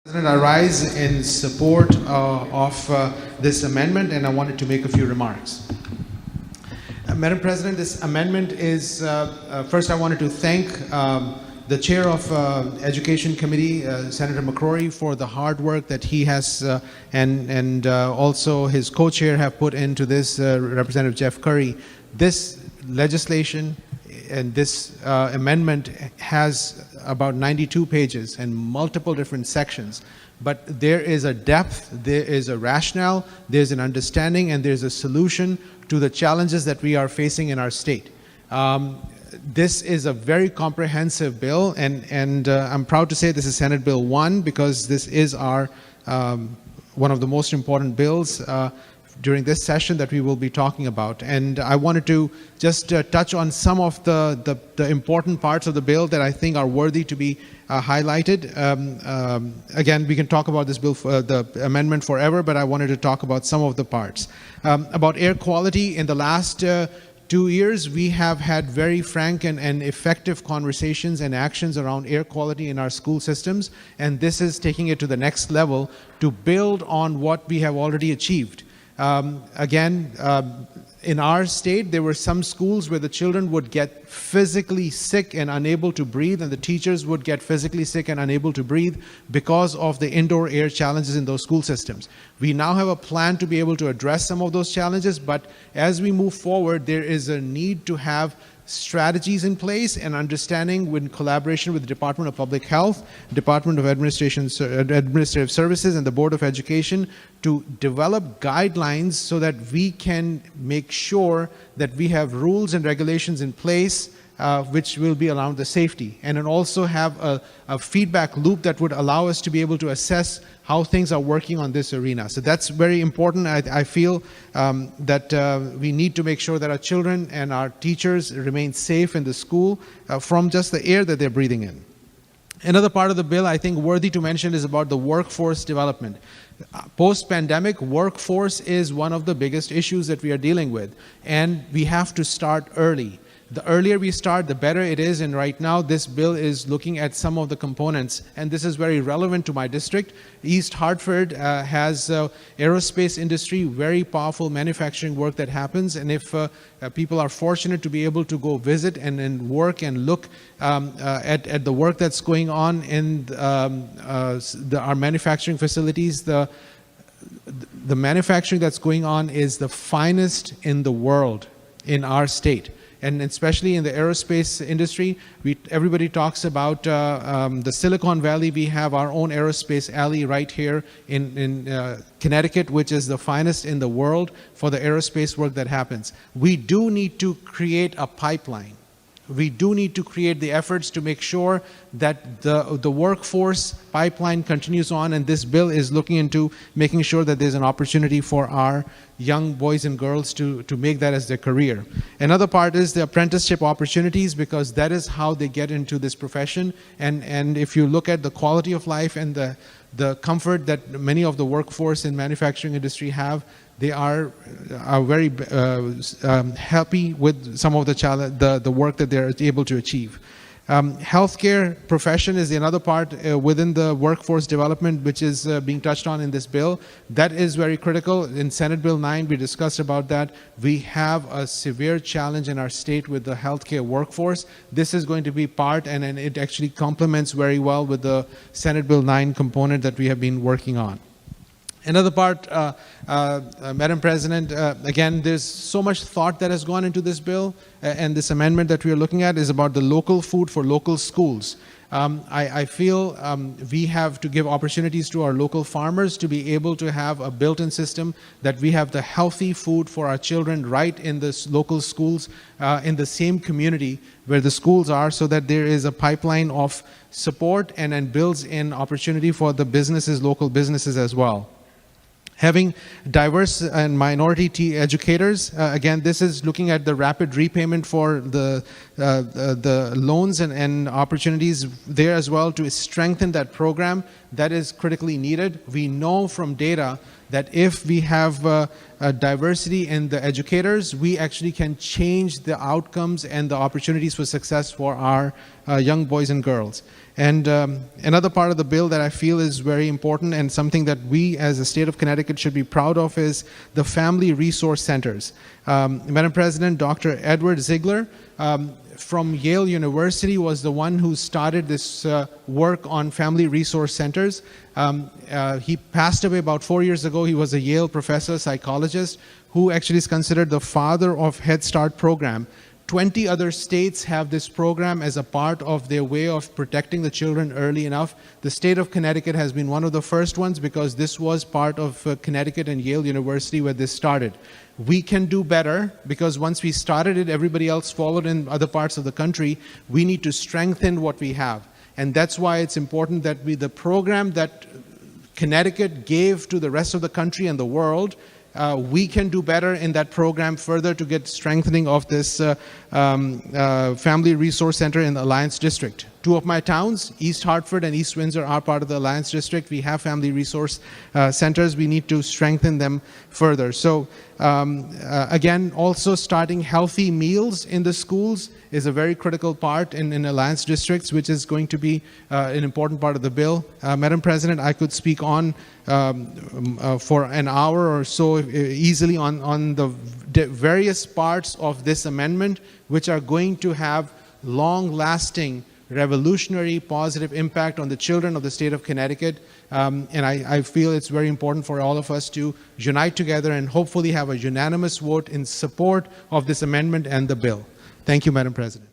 President, I rise in support of this amendment, and I wanted to make a few remarks. Madam President, this amendment is, first I wanted to thank the chair of Education Committee, Senator McCrory, for the hard work that he has and also his co-chair have put into this, Representative Jeff Curry. This legislation and this amendment has about 92 pages and multiple different sections. But there is a depth, there is a rationale, there's an understanding, and there's a solution to the challenges that we are facing in our state. This is a very comprehensive bill, and I'm proud to say this is Senate Bill 1 because this is our one of the most important bills during this session that we will be talking about. And I wanted to just touch on some of the important parts of the bill that I think are worthy to be highlighted. Again, we can talk about this bill, the amendment forever, but I wanted to talk about some of the parts. About air quality, in the last 2 years, we have had very frank and effective conversations and actions around air quality in our school systems, and this is taking it to the next level to build on what we have already achieved. In our state, there were some schools where the children would get physically sick and unable to breathe, and the teachers would get physically sick and unable to breathe because of the indoor air challenges in those school systems. We now have a plan to be able to address some of those challenges, but as we move forward, there is a need to have strategies in place and understanding with collaboration with the Department of Public Health, Department of Administrative Services, and the Board of Education to develop guidelines so that we can make sure that we have rules and regulations in place which will be around the safety, and then also have a feedback loop that would allow us to be able to assess how things are working on this arena. So that's very important. I feel that we need to make sure that our children and our teachers remain safe in the school from just the air that they're breathing in. Another part of the bill I think worthy to mention is about the workforce development. Post-pandemic, workforce is one of the biggest issues that we are dealing with, and we have to start early. The earlier we start, the better it is, and right now this bill is looking at some of the components, and this is very relevant to my district. East Hartford has aerospace industry, very powerful manufacturing work that happens, and if people are fortunate to be able to go visit and work and look at the work that's going on in our manufacturing facilities, the manufacturing that's going on is the finest in the world in our state. And especially in the aerospace industry, everybody talks about the Silicon Valley. We have our own aerospace alley right here in Connecticut, which is the finest in the world for the aerospace work that happens. We do need to create a pipeline. We do need to create the efforts to make sure that the workforce pipeline continues on, and this bill is looking into making sure that there's an opportunity for our young boys and girls to make that as their career. Another part is the apprenticeship opportunities, because that is how they get into this profession, and if you look at the quality of life and the comfort that many of the workforce in manufacturing industry have, they are very happy with some of the work that they're able to achieve. Healthcare profession is another part within the workforce development, which is being touched on in this bill. That is very critical. In Senate Bill 9, we discussed about that. We have a severe challenge in our state with the healthcare workforce. This is going to be part, and it actually complements very well with the Senate Bill 9 component that we have been working on. Another part, Madam President, again, there's so much thought that has gone into this bill, and this amendment that we are looking at is about the local food for local schools. I feel we have to give opportunities to our local farmers to be able to have a built-in system that we have the healthy food for our children right in the local schools in the same community where the schools are, so that there is a pipeline of support and builds in opportunity for the businesses, local businesses as well. Having diverse and minority educators, again, this is looking at the rapid repayment for the loans and opportunities there as well to strengthen that program. That is critically needed. We know from data that if we have diversity in the educators, we actually can change the outcomes and the opportunities for success for our young boys and girls. And another part of the bill that I feel is very important and something that we as the state of Connecticut should be proud of is the Family Resource Centers. Madam President, Dr. Edward Ziegler from Yale University was the one who started this work on family resource centers. He passed away about 4 years ago. He was a Yale professor, psychologist, who actually is considered the father of Head Start program. 20 other states have this program as a part of their way of protecting the children early enough. The state of Connecticut has been one of the first ones because this was part of Connecticut and Yale University where this started. We can do better because once we started it, everybody else followed in other parts of the country. We need to strengthen what we have. And that's why it's important that the program that Connecticut gave to the rest of the country and the world, we can do better in that program further to get strengthening of this Family Resource Center in the Alliance District. Two of my towns, East Hartford and East Windsor, are part of the Alliance District. We have family resource centers. We need to strengthen them further. So again, also starting healthy meals in the schools is a very critical part in Alliance districts, which is going to be an important part of the bill. Madam President, I could speak on for an hour or so easily on the various parts of this amendment, which are going to have long-lasting, revolutionary, positive impact on the children of the state of Connecticut. And I feel it's very important for all of us to unite together and hopefully have a unanimous vote in support of this amendment and the bill. Thank you, Madam President.